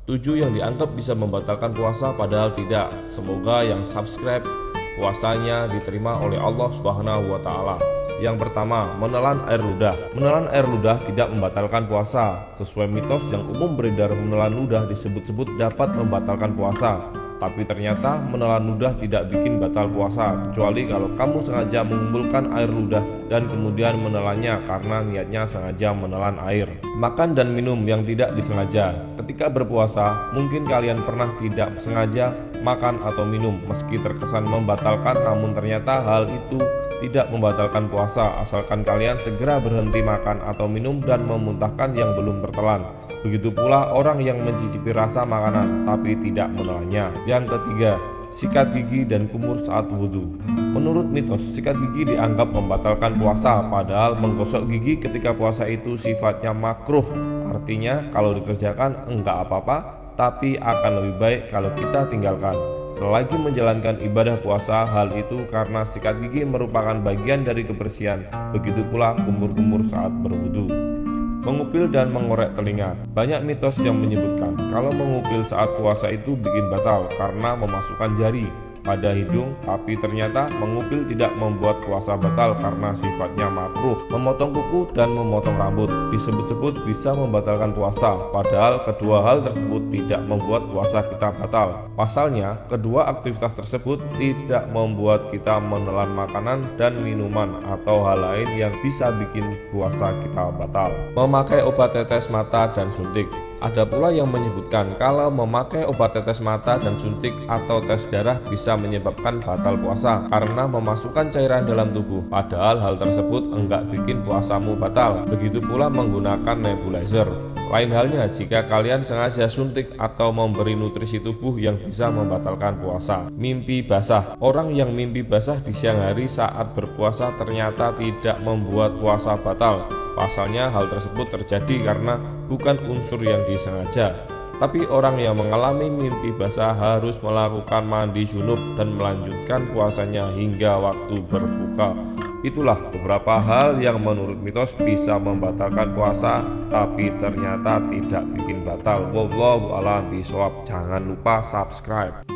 7 yang dianggap bisa membatalkan puasa padahal tidak. Semoga yang subscribe puasanya diterima oleh Allah Subhanahu wa taala. Yang pertama, menelan air ludah. Menelan air ludah tidak membatalkan puasa. Sesuai mitos yang umum beredar, menelan ludah disebut-sebut dapat membatalkan puasa. Tapi ternyata menelan ludah tidak bikin batal puasa, kecuali kalau kamu sengaja mengumpulkan air ludah dan kemudian menelannya karena niatnya sengaja menelan air. Makan dan minum yang tidak disengaja. Ketika berpuasa, mungkin kalian pernah tidak sengaja makan atau minum meski terkesan membatalkan, namun ternyata hal itu tidak membatalkan puasa asalkan kalian segera berhenti makan atau minum dan memuntahkan yang belum tertelan. Begitu pula orang yang mencicipi rasa makanan tapi tidak menelannya. Yang ketiga, sikat gigi dan kumur saat wudhu. Menurut mitos, sikat gigi dianggap membatalkan puasa, padahal menggosok gigi ketika puasa itu sifatnya makruh. Artinya kalau dikerjakan enggak apa-apa, tapi akan lebih baik kalau kita tinggalkan. Selagi menjalankan ibadah puasa, hal itu karena sikat gigi merupakan bagian dari kebersihan. Begitu pula kumur-kumur saat berwudu. Mengupil dan mengorek telinga. Banyak mitos yang menyebutkan kalau mengupil saat puasa itu bikin batal karena memasukkan jari pada hidung, tapi ternyata mengupil tidak membuat puasa batal karena sifatnya makruh. Memotong kuku dan memotong rambut disebut-sebut bisa membatalkan puasa, padahal kedua hal tersebut tidak membuat puasa kita batal. Pasalnya, kedua aktivitas tersebut tidak membuat kita menelan makanan dan minuman atau hal lain yang bisa bikin puasa kita batal. Memakai obat tetes mata dan suntik. Ada pula yang menyebutkan kalau memakai obat tetes mata dan suntik atau tes darah bisa menyebabkan batal puasa karena memasukkan cairan dalam tubuh, padahal hal tersebut enggak bikin puasamu batal. Begitu pula menggunakan nebulizer. Lain halnya jika kalian sengaja suntik atau memberi nutrisi tubuh yang bisa membatalkan puasa. Mimpi basah. Orang yang mimpi basah di siang hari saat berpuasa ternyata tidak membuat puasa batal. Pasalnya hal tersebut terjadi karena bukan unsur yang disengaja. Tapi orang yang mengalami mimpi basah harus melakukan mandi junub dan melanjutkan puasanya hingga waktu berbuka. Itulah beberapa hal yang menurut mitos bisa membatalkan puasa, tapi ternyata tidak bikin batal. Wallahu a'lam bishawab. Jangan lupa subscribe.